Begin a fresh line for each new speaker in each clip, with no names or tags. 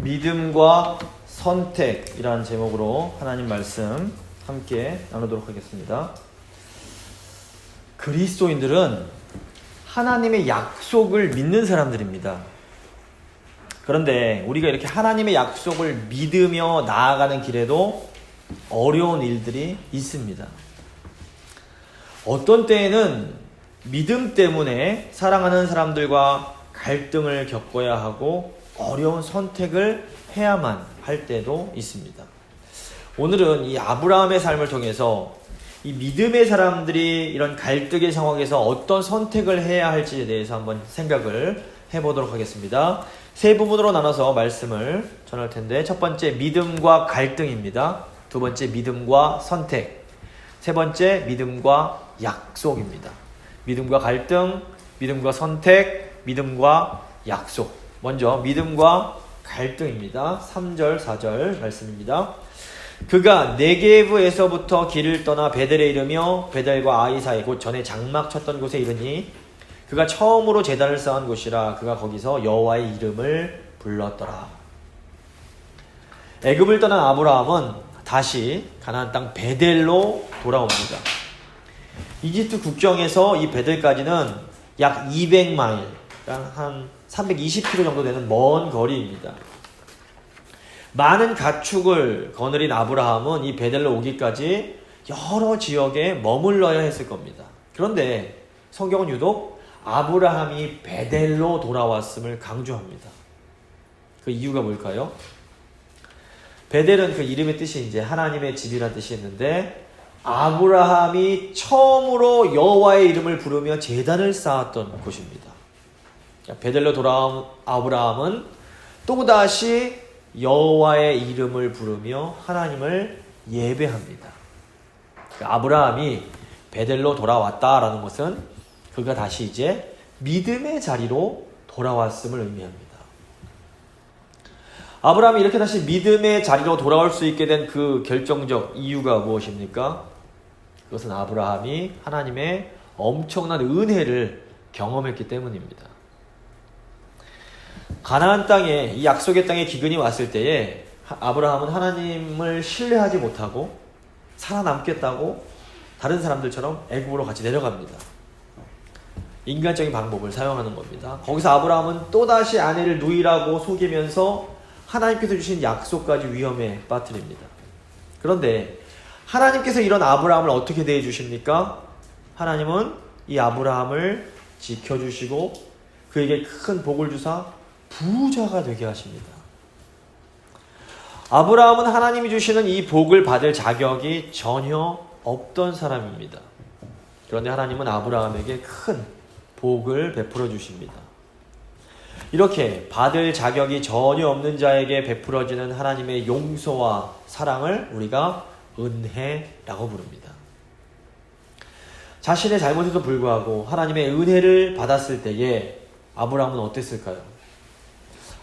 믿음과 선택이라는 제목으로 하나님 말씀 함께 나누도록 하겠습니다. 그리스도인들은 하나님의 약속을 믿는 사람들입니다. 그런데 우리가 이렇게 하나님의 약속을 믿으며 나아가는 길에도 어려운 일들이 있습니다. 어떤 때에는 믿음 때문에 사랑하는 사람들과 갈등을 겪어야 하고 어려운 선택을 해야만 할 때도 있습니다. 오늘은 이 아브라함의 삶을 통해서 이 믿음의 사람들이 이런 갈등의 상황에서 어떤 선택을 해야 할지에 대해서 한번 생각을 해보도록 하겠습니다. 세 부분으로 나눠서 말씀을 전할 텐데, 첫 번째 믿음과 갈등입니다. 두 번째 믿음과 선택, 세 번째 믿음과 약속입니다. 믿음과 갈등, 믿음과 선택, 믿음과 약속. 먼저 믿음과 갈등입니다. 3절 4절 말씀입니다. 그가 네게브에서부터 길을 떠나 베델에 이르며 베델과 아이 사이 곧 전에 장막 쳤던 곳에 이르니 그가 처음으로 제단을 쌓은 곳이라. 그가 거기서 여호와의 이름을 불렀더라. 애굽을 떠난 아브라함은 다시 가나안 땅 베델로 돌아옵니다. 이집트 국경에서 이 베델까지는 약 200마일, 한 320km 정도 되는 먼 거리입니다. 많은 가축을 거느린 아브라함은 이 베델로 오기까지 여러 지역에 머물러야 했을 겁니다. 그런데 성경은 유독 아브라함이 베델로 돌아왔음을 강조합니다. 그 이유가 뭘까요? 베델은 그 이름의 뜻이 이제 하나님의 집이라는 뜻이 있는데, 아브라함이 처음으로 여호와의 이름을 부르며 제단을 쌓았던 곳입니다. 베델로 돌아온 아브라함은 또다시 여호와의 이름을 부르며 하나님을 예배합니다. 아브라함이 베델로 돌아왔다라는 것은 그가 다시 이제 믿음의 자리로 돌아왔음을 의미합니다. 아브라함이 이렇게 다시 믿음의 자리로 돌아올 수 있게 된 그 결정적 이유가 무엇입니까? 그것은 아브라함이 하나님의 엄청난 은혜를 경험했기 때문입니다. 가나안 땅에, 이 약속의 땅에 기근이 왔을 때에 아브라함은 하나님을 신뢰하지 못하고 살아남겠다고 다른 사람들처럼 애굽으로 같이 내려갑니다. 인간적인 방법을 사용하는 겁니다. 거기서 아브라함은 또다시 아내를 누이라고 속이면서 하나님께서 주신 약속까지 위험에 빠뜨립니다. 그런데 하나님께서 이런 아브라함을 어떻게 대해 주십니까? 하나님은 이 아브라함을 지켜주시고 그에게 큰 복을 주사 부자가 되게 하십니다. 아브라함은 하나님이 주시는 이 복을 받을 자격이 전혀 없던 사람입니다. 그런데 하나님은 아브라함에게 큰 복을 베풀어 주십니다. 이렇게 받을 자격이 전혀 없는 자에게 베풀어지는 하나님의 용서와 사랑을 우리가 은혜라고 부릅니다. 자신의 잘못에도 불구하고 하나님의 은혜를 받았을 때에 아브라함은 어땠을까요?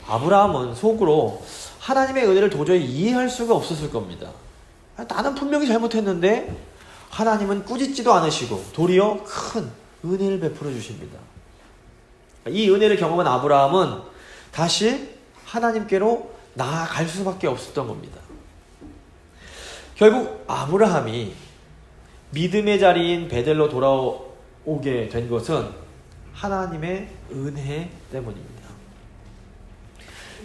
아브라함은 속으로 하나님의 은혜를 도저히 이해할 수가 없었을 겁니다. 나는 분명히 잘못했는데 하나님은 꾸짖지도 않으시고 도리어 큰 은혜를 베풀어 주십니다. 이 은혜를 경험한 아브라함은 다시 하나님께로 나아갈 수밖에 없었던 겁니다. 결국 아브라함이 믿음의 자리인 베델로 돌아오게 된 것은 하나님의 은혜 때문입니다.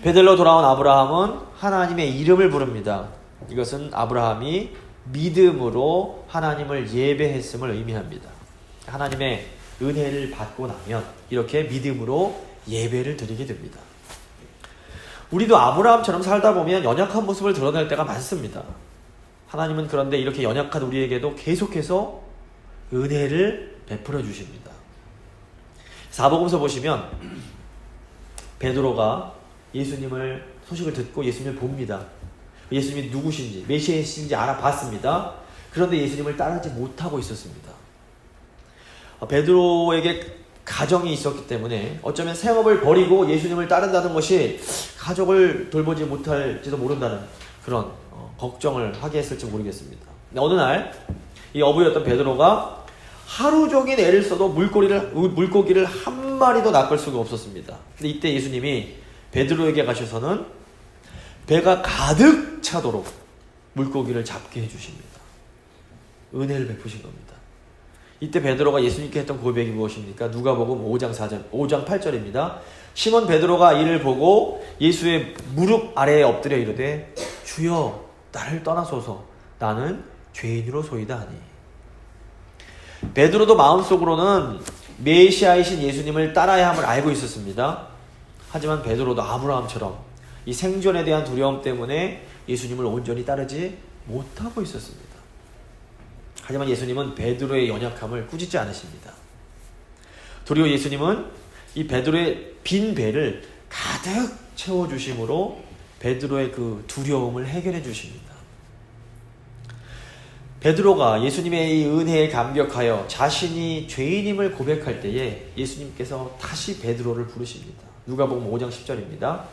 베델로 돌아온 아브라함은 하나님의 이름을 부릅니다. 이것은 아브라함이 믿음으로 하나님을 예배했음을 의미합니다. 하나님의 은혜를 받고 나면 이렇게 믿음으로 예배를 드리게 됩니다. 우리도 아브라함처럼 살다 보면 연약한 모습을 드러낼 때가 많습니다. 하나님은 그런데 이렇게 연약한 우리에게도 계속해서 은혜를 베풀어 주십니다. 사복음서 보시면 베드로가 예수님을 소식을 듣고 예수님을 봅니다. 예수님이 누구신지 메시아이신지 알아봤습니다. 그런데 예수님을 따르지 못하고 있었습니다. 베드로에게 가정이 있었기 때문에 어쩌면 생업을 버리고 예수님을 따른다는 것이 가족을 돌보지 못할지도 모른다는 그런 걱정을 하게 했을지 모르겠습니다. 어느 날 이 어부였던 베드로가 하루 종일 애를 써도 물고기를 한 마리도 낚을 수가 없었습니다. 근데 이때 예수님이 베드로에게 가셔서는 배가 가득 차도록 물고기를 잡게 해주십니다. 은혜를 베푸신 겁니다. 이때 베드로가 예수님께 했던 고백이 무엇입니까? 누가복음 5장 8절입니다. 시몬 베드로가 이를 보고 예수의 무릎 아래에 엎드려 이르되 주여 나를 떠나소서 나는 죄인으로소이다 하니. 베드로도 마음속으로는 메시아이신 예수님을 따라야 함을 알고 있었습니다. 하지만 베드로도 아브라함처럼 이 생존에 대한 두려움 때문에 예수님을 온전히 따르지 못하고 있었습니다. 하지만 예수님은 베드로의 연약함을 꾸짖지 않으십니다. 도리어 예수님은 이 베드로의 빈 배를 가득 채워주심으로 베드로의 그 두려움을 해결해 주십니다. 베드로가 예수님의 이 은혜에 감격하여 자신이 죄인임을 고백할 때에 예수님께서 다시 베드로를 부르십니다. 누가복음 5장 10절입니다.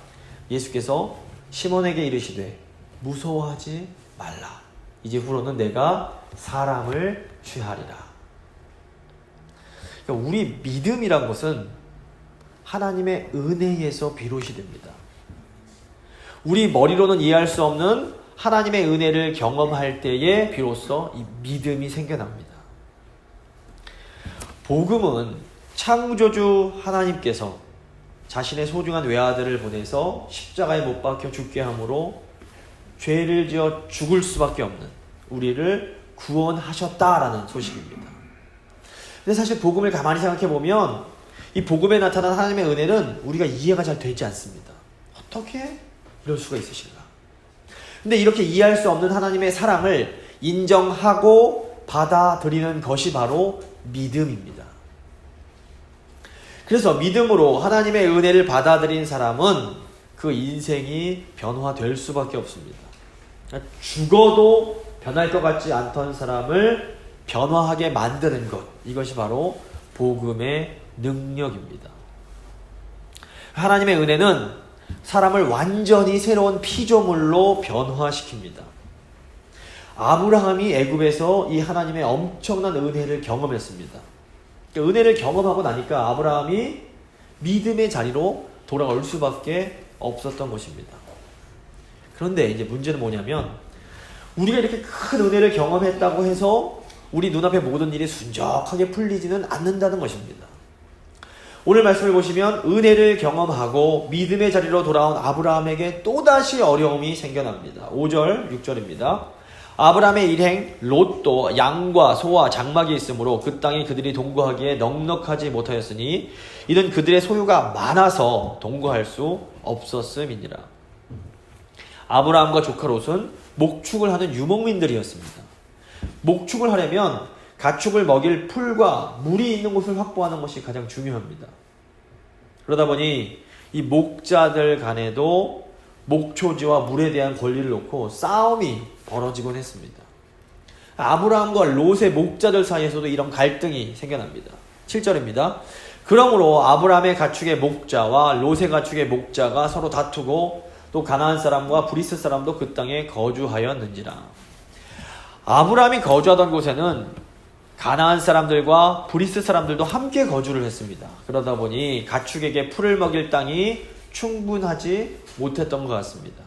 예수께서 시몬에게 이르시되 무서워하지 말라. 이제 후로는 내가 사람을 취하리라. 그러니까 우리 믿음이란 것은 하나님의 은혜에서 비롯이 됩니다. 우리 머리로는 이해할 수 없는 하나님의 은혜를 경험할 때에 비로소 이 믿음이 생겨납니다. 복음은 창조주 하나님께서 자신의 소중한 외아들을 보내서 십자가에 못 박혀 죽게 함으로 죄를 지어 죽을 수밖에 없는 우리를 구원하셨다라는 소식입니다. 근데 사실 복음을 가만히 생각해 보면 이 복음에 나타난 하나님의 은혜는 우리가 이해가 잘 되지 않습니다. 어떻게 이럴 수가 있으실까? 근데 이렇게 이해할 수 없는 하나님의 사랑을 인정하고 받아들이는 것이 바로 믿음입니다. 그래서 믿음으로 하나님의 은혜를 받아들인 사람은 그 인생이 변화될 수밖에 없습니다. 죽어도 변할 것 같지 않던 사람을 변화하게 만드는 것, 이것이 바로 복음의 능력입니다. 하나님의 은혜는 사람을 완전히 새로운 피조물로 변화시킵니다. 아브라함이 애굽에서 이 하나님의 엄청난 은혜를 경험했습니다. 은혜를 경험하고 나니까 아브라함이 믿음의 자리로 돌아올 수밖에 없었던 것입니다. 그런데 이제 문제는 뭐냐면 우리가 이렇게 큰 은혜를 경험했다고 해서 우리 눈앞의 모든 일이 순적하게 풀리지는 않는다는 것입니다. 오늘 말씀을 보시면 은혜를 경험하고 믿음의 자리로 돌아온 아브라함에게 또다시 어려움이 생겨납니다. 5절, 6절입니다. 아브라함의 일행 롯도 양과 소와 장막이 있으므로 그 땅이 그들이 동거하기에 넉넉하지 못하였으니 이는 그들의 소유가 많아서 동거할 수 없었음이니라. 아브라함과 조카 롯은 목축을 하는 유목민들이었습니다. 목축을 하려면 가축을 먹일 풀과 물이 있는 곳을 확보하는 것이 가장 중요합니다. 그러다 보니 이 목자들 간에도 목초지와 물에 대한 권리를 놓고 싸움이 벌어지곤 했습니다. 아브라함과 롯의 목자들 사이에서도 이런 갈등이 생겨납니다. 7절입니다. 그러므로 아브라함의 가축의 목자와 롯의 가축의 목자가 서로 다투고 또 가나안 사람과 브리스 사람도 그 땅에 거주하였는지라. 아브라함이 거주하던 곳에는 가나안 사람들과 브리스 사람들도 함께 거주를 했습니다. 그러다 보니 가축에게 풀을 먹일 땅이 충분하지 못했던 것 같습니다.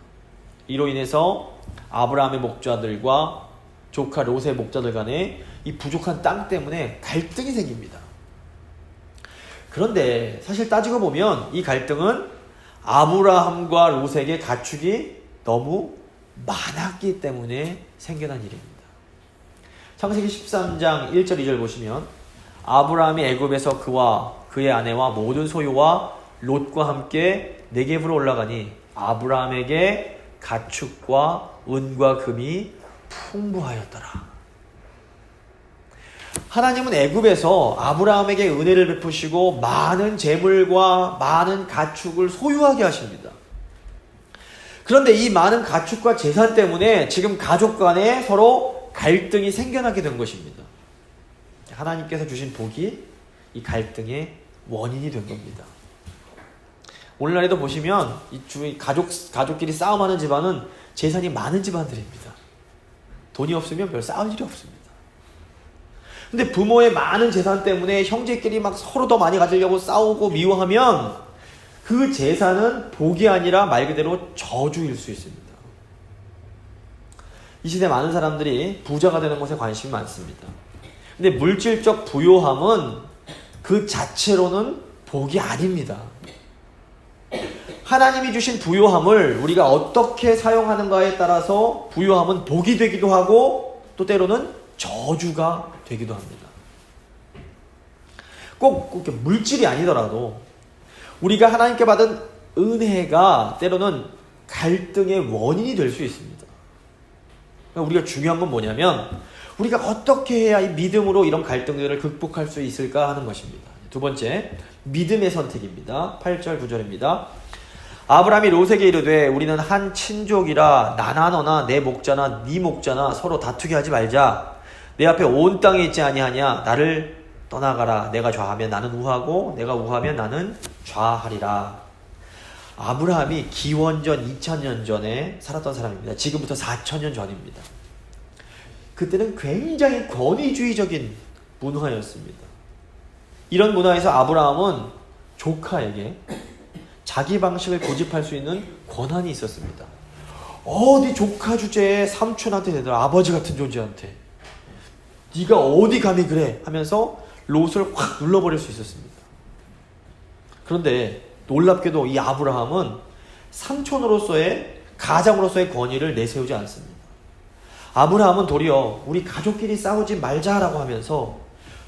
이로 인해서 아브라함의 목자들과 조카 롯의 목자들 간에 이 부족한 땅 때문에 갈등이 생깁니다. 그런데 사실 따지고 보면 이 갈등은 아브라함과 롯에게 가축이 너무 많았기 때문에 생겨난 일입니다. 창세기 13장 1절 2절 보시면 아브라함이 애굽에서 그와 그의 아내와 모든 소유와 롯과 함께 네겝으로 올라가니 아브라함에게 가축과 은과 금이 풍부하였더라. 하나님은 애굽에서 아브라함에게 은혜를 베푸시고 많은 재물과 많은 가축을 소유하게 하십니다. 그런데 이 많은 가축과 재산 때문에 지금 가족 간에 서로 갈등이 생겨나게 된 것입니다. 하나님께서 주신 복이 이 갈등의 원인이 된 겁니다. 오늘날에도 보시면 이 가족끼리 싸움하는 집안은 재산이 많은 집안들입니다. 돈이 없으면 별 싸울 일이 없습니다. 근데 부모의 많은 재산 때문에 형제끼리 막 서로 더 많이 가지려고 싸우고 미워하면 그 재산은 복이 아니라 말 그대로 저주일 수 있습니다. 이 시대 많은 사람들이 부자가 되는 것에 관심이 많습니다. 근데 물질적 부요함은 그 자체로는 복이 아닙니다. 하나님이 주신 부요함을 우리가 어떻게 사용하는가에 따라서 부요함은 복이 되기도 하고 또 때로는 저주가 되기도 합니다. 꼭 그렇게 물질이 아니더라도 우리가 하나님께 받은 은혜가 때로는 갈등의 원인이 될 수 있습니다. 우리가 중요한 건 뭐냐면 우리가 어떻게 해야 이 믿음으로 이런 갈등들을 극복할 수 있을까 하는 것입니다. 두 번째, 믿음의 선택입니다. 8절 9절입니다. 아브라함이 롯에게 이르되 우리는 한 친족이라 나나 너나 내 목자나 네 목자나 서로 다투게 하지 말자. 내 앞에 온 땅에 있지 아니하냐. 나를 떠나가라. 내가 좌하면 나는 우하고 내가 우하면 나는 좌하리라. 아브라함이 기원전 2000년 전에 살았던 사람입니다. 지금부터 4000년 전입니다. 그때는 굉장히 권위주의적인 문화였습니다. 이런 문화에서 아브라함은 조카에게 자기 방식을 고집할 수 있는 권한이 있었습니다. 어디 조카 주제에 삼촌한테 내더라. 아버지 같은 존재한테. 네가 어디 감히 그래 하면서 롯을 확 눌러버릴 수 있었습니다. 그런데 놀랍게도 이 아브라함은 삼촌으로서의 가장으로서의 권위를 내세우지 않습니다. 아브라함은 도리어 우리 가족끼리 싸우지 말자라고 하면서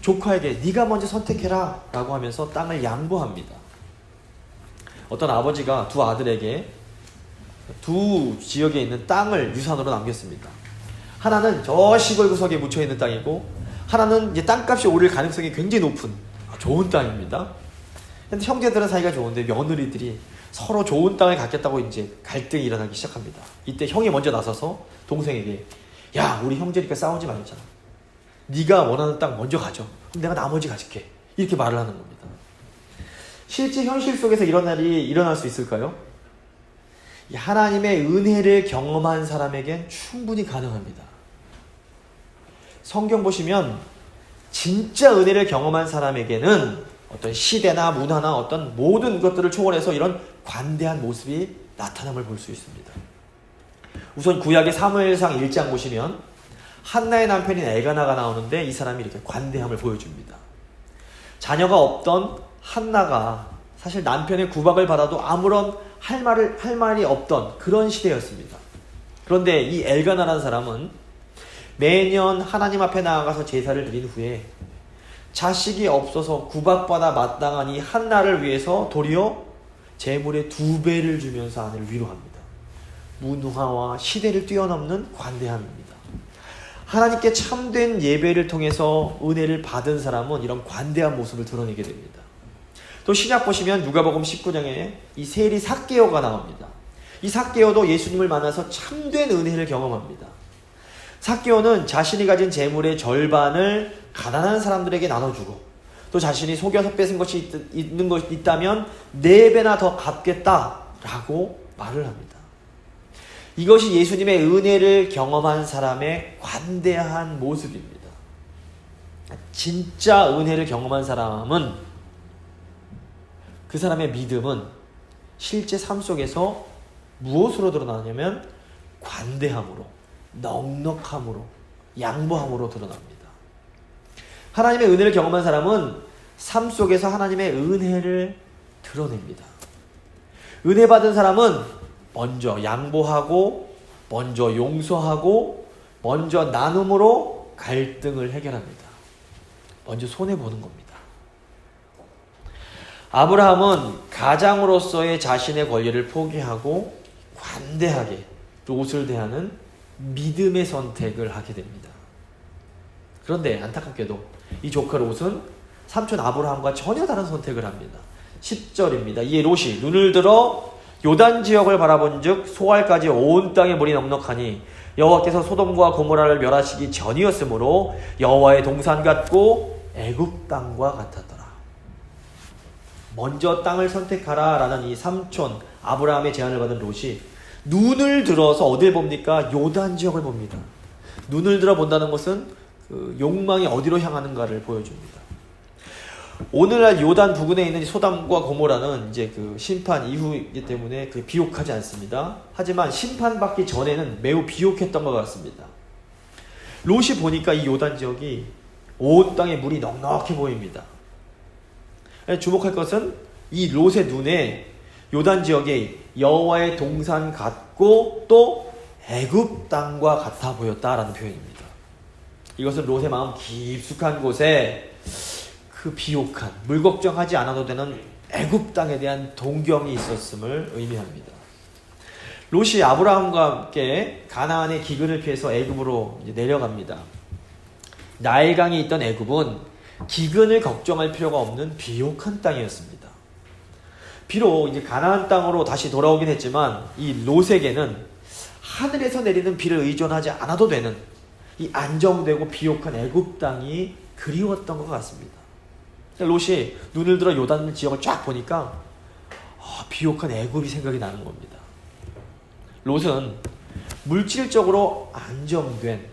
조카에게 네가 먼저 선택해라 라고 하면서 땅을 양보합니다. 어떤 아버지가 두 아들에게 두 지역에 있는 땅을 유산으로 남겼습니다. 하나는 저 시골 구석에 묻혀있는 땅이고 하나는 이제 땅값이 오를 가능성이 굉장히 높은 좋은 땅입니다. 근데 형제들은 사이가 좋은데 며느리들이 서로 좋은 땅을 갖겠다고 이제 갈등이 일어나기 시작합니다. 이때 형이 먼저 나서서 동생에게 야 우리 형제니까 싸우지 말자. 네가 원하는 땅 먼저 가져. 그럼 내가 나머지 가질게. 이렇게 말을 하는 겁니다. 실제 현실 속에서 이런 날이 일어날 수 있을까요? 하나님의 은혜를 경험한 사람에겐 충분히 가능합니다. 성경 보시면 진짜 은혜를 경험한 사람에게는 어떤 시대나 문화나 어떤 모든 것들을 초월해서 이런 관대한 모습이 나타남을 볼 수 있습니다. 우선 구약의 사무엘상 1장 보시면 한나의 남편인 엘가나가 나오는데 이 사람이 이렇게 관대함을 보여줍니다. 자녀가 없던 한나가 사실 남편의 구박을 받아도 아무런 할 말이 없던 그런 시대였습니다. 그런데 이 엘가나라는 사람은 매년 하나님 앞에 나아가서 제사를 드린 후에 자식이 없어서 구박받아 마땅한 이 한나를 위해서 도리어 재물의 2배를 주면서 아내를 위로합니다. 문화와 시대를 뛰어넘는 관대함입니다. 하나님께 참된 예배를 통해서 은혜를 받은 사람은 이런 관대한 모습을 드러내게 됩니다. 또 신약 보시면 누가복음 19장에 이 세리 삭개오가 나옵니다. 이 삭개오도 예수님을 만나서 참된 은혜를 경험합니다. 삭개오는 자신이 가진 재물의 절반을 가난한 사람들에게 나눠주고 또 자신이 속여서 뺏은 것이 있다면 4배나 더 갚겠다라고 말을 합니다. 이것이 예수님의 은혜를 경험한 사람의 관대한 모습입니다. 진짜 은혜를 경험한 사람은 그 사람의 믿음은 실제 삶 속에서 무엇으로 드러나냐면 관대함으로, 넉넉함으로, 양보함으로 드러납니다. 하나님의 은혜를 경험한 사람은 삶 속에서 하나님의 은혜를 드러냅니다. 은혜 받은 사람은 먼저 양보하고, 먼저 용서하고, 먼저 나눔으로 갈등을 해결합니다. 먼저 손해보는 겁니다. 아브라함은 가장으로서의 자신의 권리를 포기하고 관대하게 롯을 대하는 믿음의 선택을 하게 됩니다. 그런데 안타깝게도 이 조카 롯은 삼촌 아브라함과 전혀 다른 선택을 합니다. 10절입니다. 이에 롯이 눈을 들어 요단 지역을 바라본즉 소알까지 온 땅에 물이 넉넉하니 여호와께서 소돔과 고모라를 멸하시기 전이었으므로 여호와의 동산 같고 애굽 땅과 같았더라. 먼저 땅을 선택하라 라는 이 삼촌 아브라함의 제안을 받은 롯이 눈을 들어서 어딜 봅니까? 요단 지역을 봅니다. 눈을 들어 본다는 것은 그 욕망이 어디로 향하는가를 보여줍니다. 오늘날 요단 부근에 있는 소돔과 고모라는 이제 그 심판 이후이기 때문에 그 비옥하지 않습니다. 하지만 심판받기 전에는 매우 비옥했던 것 같습니다. 롯이 보니까 이 요단 지역이 온 땅에 물이 넉넉해 보입니다. 주목할 것은 이 롯의 눈에 요단 지역에 여호와의 동산 같고 또 애굽 땅과 같아 보였다라는 표현입니다. 이것은 롯의 마음 깊숙한 곳에 그 비옥한 물 걱정하지 않아도 되는 애굽 땅에 대한 동경이 있었음을 의미합니다. 롯이 아브라함과 함께 가나안의 기근을 피해서 애굽으로 내려갑니다. 나일강이 있던 애굽은 기근을 걱정할 필요가 없는 비옥한 땅이었습니다. 비록 이제 가나안 땅으로 다시 돌아오긴 했지만 이 롯에게는 하늘에서 내리는 비를 의존하지 않아도 되는 이 안정되고 비옥한 애굽 땅이 그리웠던 것 같습니다. 롯이 눈을 들어 요단 지역을 쫙 보니까 비옥한 애굽이 생각이 나는 겁니다. 롯은 물질적으로 안정된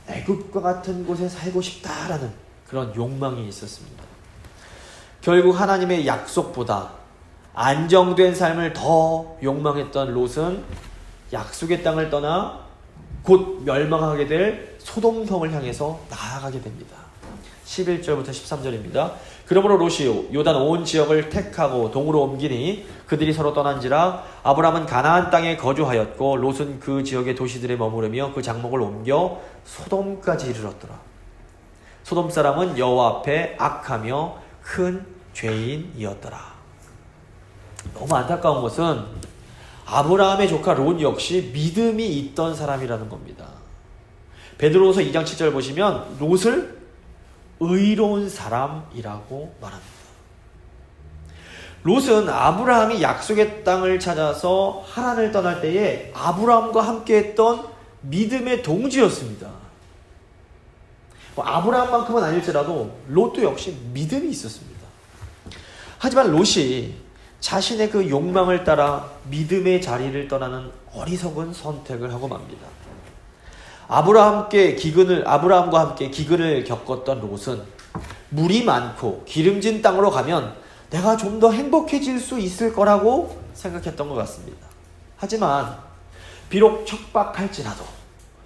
애굽과 같은 곳에 살고 싶다라는 그런 욕망이 있었습니다. 결국 하나님의 약속보다 안정된 삶을 더 욕망했던 롯은 약속의 땅을 떠나 곧 멸망하게 될 소돔성을 향해서 나아가게 됩니다. 11절부터 13절입니다. 그러므로 롯이 요단 온 지역을 택하고 동으로 옮기니 그들이 서로 떠난지라 아브람은 가나안 땅에 거주하였고 롯은 그 지역의 도시들에 머무르며 그 장막을 옮겨 소돔까지 이르렀더라. 소돔 사람은 여호와 앞에 악하며 큰 죄인이었더라. 너무 안타까운 것은 아브라함의 조카 롯 역시 믿음이 있던 사람이라는 겁니다. 베드로후서 2장 7절 보시면 롯을 의로운 사람이라고 말합니다. 롯은 아브라함이 약속의 땅을 찾아서 하란을 떠날 때에 아브라함과 함께했던 믿음의 동지였습니다. 아브라함만큼은 아닐지라도 롯도 역시 믿음이 있었습니다. 하지만 롯이 자신의 그 욕망을 따라 믿음의 자리를 떠나는 어리석은 선택을 하고 맙니다. 아브라함과 함께 기근을 겪었던 롯은 물이 많고 기름진 땅으로 가면 내가 좀 더 행복해질 수 있을 거라고 생각했던 것 같습니다. 하지만 비록 척박할지라도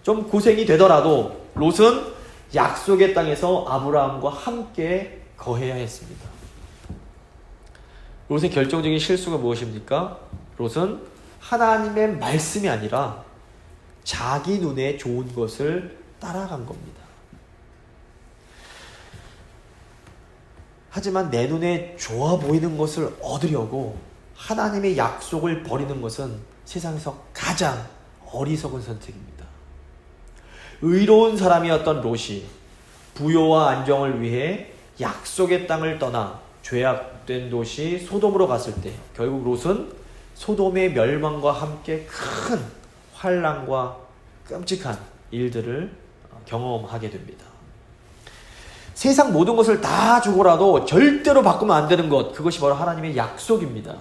좀 고생이 되더라도 롯은 약속의 땅에서 아브라함과 함께 거해야 했습니다. 롯의 결정적인 실수가 무엇입니까? 롯은 하나님의 말씀이 아니라 자기 눈에 좋은 것을 따라간 겁니다. 하지만 내 눈에 좋아 보이는 것을 얻으려고 하나님의 약속을 버리는 것은 세상에서 가장 어리석은 선택입니다. 의로운 사람이었던 롯이 부요와 안정을 위해 약속의 땅을 떠나 죄악된 도시 소돔으로 갔을 때 결국 롯은 소돔의 멸망과 함께 큰 환난과 끔찍한 일들을 경험하게 됩니다. 세상 모든 것을 다 주고라도 절대로 바꾸면 안 되는 것, 그것이 바로 하나님의 약속입니다.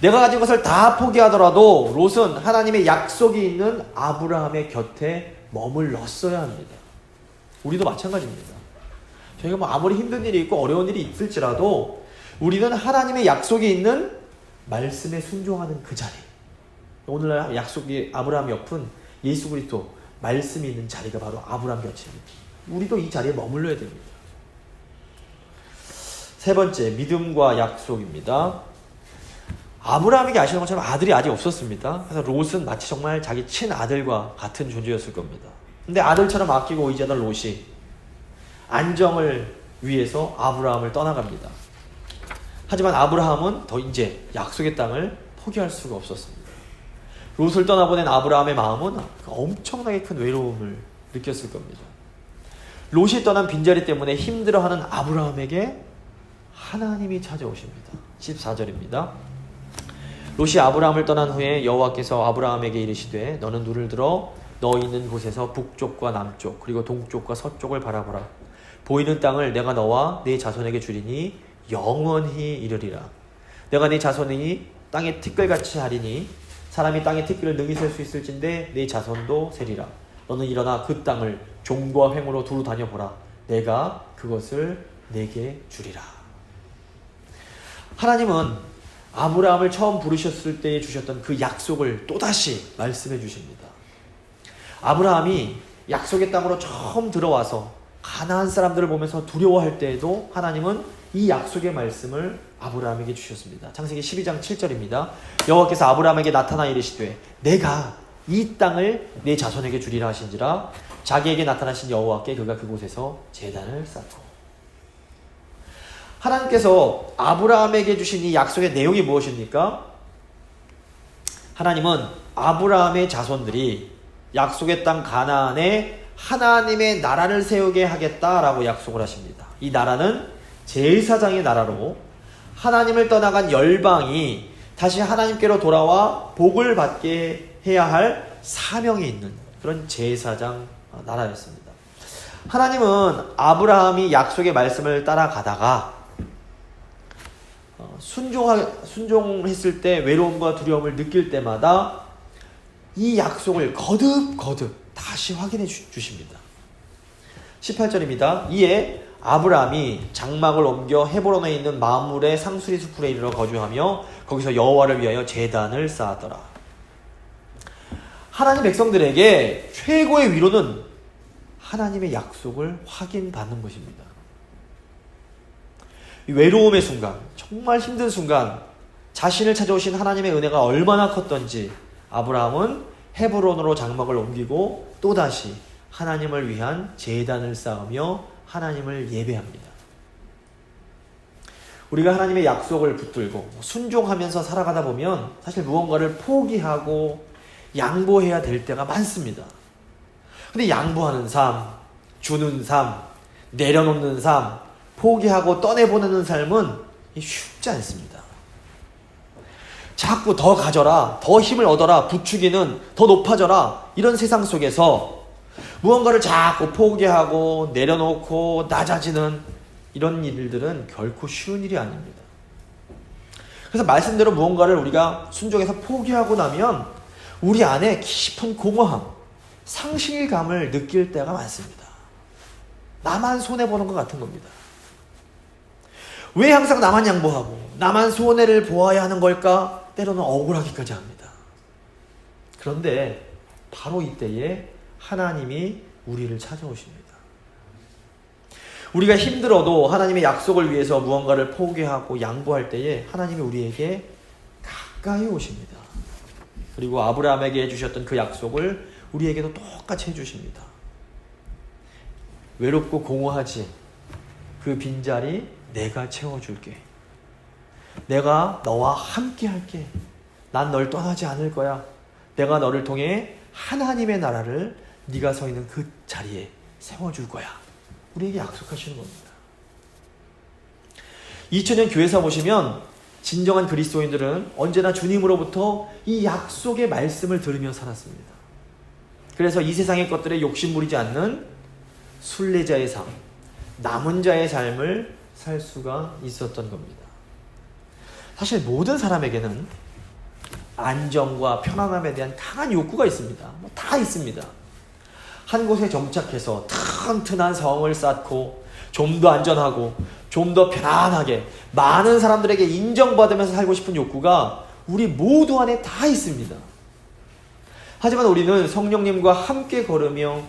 내가 가진 것을 다 포기하더라도 롯은 하나님의 약속이 있는 아브라함의 곁에 머물렀어야 합니다. 우리도 마찬가지입니다. 저희가 뭐 아무리 힘든 일이 있고 어려운 일이 있을지라도 우리는 하나님의 약속이 있는 말씀에 순종하는 그 자리, 오늘날 약속이 아브라함 옆은 예수 그리스도 말씀이 있는 자리가 바로 아브라함 곁입니다. 우리도 이 자리에 머물러야 됩니다. 세 번째, 믿음과 약속입니다. 아브라함에게 아시는 것처럼 아들이 아직 없었습니다. 그래서 롯은 마치 정말 자기 친아들과 같은 존재였을 겁니다. 근데 아들처럼 아끼고 의지하던 롯이 안정을 위해서 아브라함을 떠나갑니다. 하지만 아브라함은 더 이제 약속의 땅을 포기할 수가 없었습니다. 롯을 떠나보낸 아브라함의 마음은 엄청나게 큰 외로움을 느꼈을 겁니다. 롯이 떠난 빈자리 때문에 힘들어하는 아브라함에게 하나님이 찾아오십니다. 14절입니다. 롯이 아브라함을 떠난 후에 여호와께서 아브라함에게 이르시되 너는 눈을 들어 너 있는 곳에서 북쪽과 남쪽 그리고 동쪽과 서쪽을 바라보라. 보이는 땅을 내가 너와 네 자손에게 주리니 영원히 이르리라. 내가 네 자손이 땅의 티끌같이 하리니 사람이 땅의 티끌을 능히 셀 수 있을진데 네 자손도 세리라. 너는 일어나 그 땅을 종과 횡으로 두루 다녀보라. 내가 그것을 내게 주리라. 하나님은 아브라함을 처음 부르셨을 때 주셨던 그 약속을 또다시 말씀해 주십니다. 아브라함이 약속의 땅으로 처음 들어와서 가나안 사람들을 보면서 두려워할 때에도 하나님은 이 약속의 말씀을 아브라함에게 주셨습니다. 창세기 12장 7절입니다. 여호와께서 아브라함에게 나타나 이르시되 내가 이 땅을 내 자손에게 주리라 하신지라. 자기에게 나타나신 여호와께 그가 그곳에서 제단을 쌓고. 하나님께서 아브라함에게 주신 이 약속의 내용이 무엇입니까? 하나님은 아브라함의 자손들이 약속의 땅 가나안에 하나님의 나라를 세우게 하겠다라고 약속을 하십니다. 이 나라는 제사장의 나라로 하나님을 떠나간 열방이 다시 하나님께로 돌아와 복을 받게 해야 할 사명이 있는 그런 제사장 나라였습니다. 하나님은 아브라함이 약속의 말씀을 따라가다가 순종했을 때 외로움과 두려움을 느낄 때마다 이 약속을 거듭 다시 확인해 주십니다. 18절입니다. 이에 아브라함이 장막을 옮겨 헤브론에 있는 마므레 상수리 수풀에 이르러 거주하며 거기서 여호와를 위하여 제단을 쌓았더라. 하나님 백성들에게 최고의 위로는 하나님의 약속을 확인받는 것입니다. 이 외로움의 순간, 정말 힘든 순간 자신을 찾아오신 하나님의 은혜가 얼마나 컸던지 아브라함은 헤브론으로 장막을 옮기고 또다시 하나님을 위한 제단을 쌓으며 하나님을 예배합니다. 우리가 하나님의 약속을 붙들고 순종하면서 살아가다 보면 사실 무언가를 포기하고 양보해야 될 때가 많습니다. 근데 양보하는 삶, 주는 삶, 내려놓는 삶, 포기하고 떠내보내는 삶은 쉽지 않습니다. 자꾸 더 가져라, 더 힘을 얻어라, 부추기는 더 높아져라, 이런 세상 속에서 무언가를 자꾸 포기하고 내려놓고 낮아지는 이런 일들은 결코 쉬운 일이 아닙니다. 그래서 말씀대로 무언가를 우리가 순종해서 포기하고 나면 우리 안에 깊은 공허함, 상실감을 느낄 때가 많습니다. 나만 손해보는 것 같은 겁니다. 왜 항상 나만 양보하고 나만 손해를 보아야 하는 걸까? 때로는 억울하기까지 합니다. 그런데 바로 이때에 하나님이 우리를 찾아오십니다. 우리가 힘들어도 하나님의 약속을 위해서 무언가를 포기하고 양보할 때에 하나님이 우리에게 가까이 오십니다. 그리고 아브라함에게 해주셨던 그 약속을 우리에게도 똑같이 해주십니다. 외롭고 공허하지? 그 빈자리 내가 채워줄게. 내가 너와 함께 할게. 난 널 떠나지 않을 거야. 내가 너를 통해 하나님의 나라를 네가 서 있는 그 자리에 세워줄 거야. 우리에게 약속하시는 겁니다. 2000년 교회사 보시면 진정한 그리스도인들은 언제나 주님으로부터 이 약속의 말씀을 들으며 살았습니다. 그래서 이 세상의 것들에 욕심 부리지 않는 순례자의 삶, 남은 자의 삶을 살 수가 있었던 겁니다. 사실 모든 사람에게는 안정과 편안함에 대한 강한 욕구가 있습니다. 다 있습니다. 한 곳에 정착해서 튼튼한 성을 쌓고 좀 더 안전하고 좀 더 편안하게 많은 사람들에게 인정받으면서 살고 싶은 욕구가 우리 모두 안에 다 있습니다. 하지만 우리는 성령님과 함께 걸으며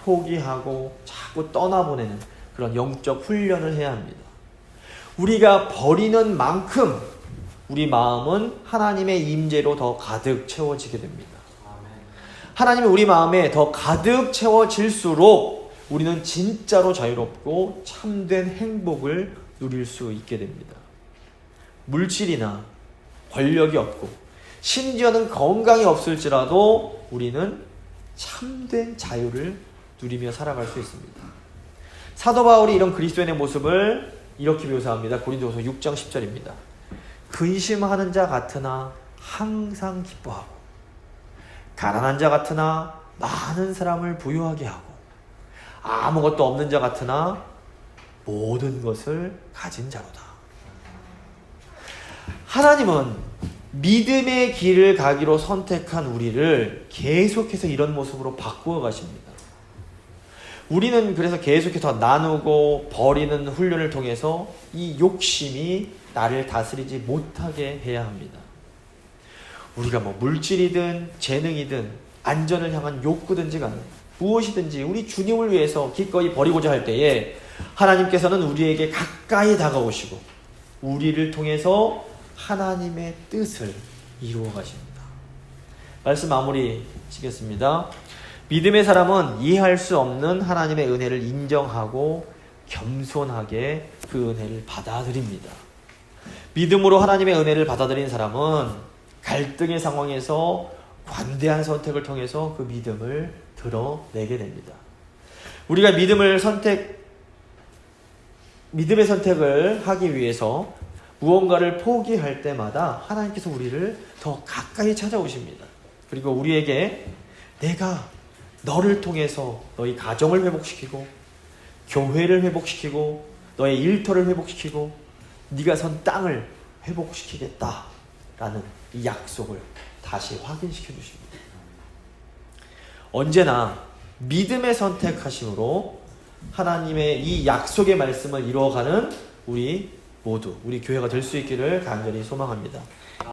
포기하고 자꾸 떠나보내는 그런 영적 훈련을 해야 합니다. 우리가 버리는 만큼 우리 마음은 하나님의 임재로 더 가득 채워지게 됩니다. 하나님이 우리 마음에 더 가득 채워질수록 우리는 진짜로 자유롭고 참된 행복을 누릴 수 있게 됩니다. 물질이나 권력이 없고 심지어는 건강이 없을지라도 우리는 참된 자유를 누리며 살아갈 수 있습니다. 사도 바울이 이런 그리스도인의 모습을 이렇게 묘사합니다. 고린도후서 6장 10절입니다. 근심하는 자 같으나 항상 기뻐하고 가난한 자 같으나 많은 사람을 부유하게 하고 아무것도 없는 자 같으나 모든 것을 가진 자로다. 하나님은 믿음의 길을 가기로 선택한 우리를 계속해서 이런 모습으로 바꾸어 가십니다. 우리는 그래서 계속해서 나누고 버리는 훈련을 통해서 이 욕심이 나를 다스리지 못하게 해야 합니다. 우리가 뭐 물질이든 재능이든 안전을 향한 욕구든지 간에 무엇이든지 우리 주님을 위해서 기꺼이 버리고자 할 때에 하나님께서는 우리에게 가까이 다가오시고 우리를 통해서 하나님의 뜻을 이루어 가십니다. 말씀 마무리 지겠습니다. 믿음의 사람은 이해할 수 없는 하나님의 은혜를 인정하고 겸손하게 그 은혜를 받아들입니다. 믿음으로 하나님의 은혜를 받아들인 사람은 갈등의 상황에서 관대한 선택을 통해서 그 믿음을 드러내게 됩니다. 우리가 믿음의 선택을 하기 위해서 무언가를 포기할 때마다 하나님께서 우리를 더 가까이 찾아오십니다. 그리고 우리에게 내가 너를 통해서 너희 가정을 회복시키고 교회를 회복시키고 너의 일터를 회복시키고 네가 선 땅을 회복시키겠다라는 이 약속을 다시 확인시켜 주십니다. 언제나 믿음의 선택하심으로 하나님의 이 약속의 말씀을 이루어가는 우리 모두, 우리 교회가 될 수 있기를 간절히 소망합니다.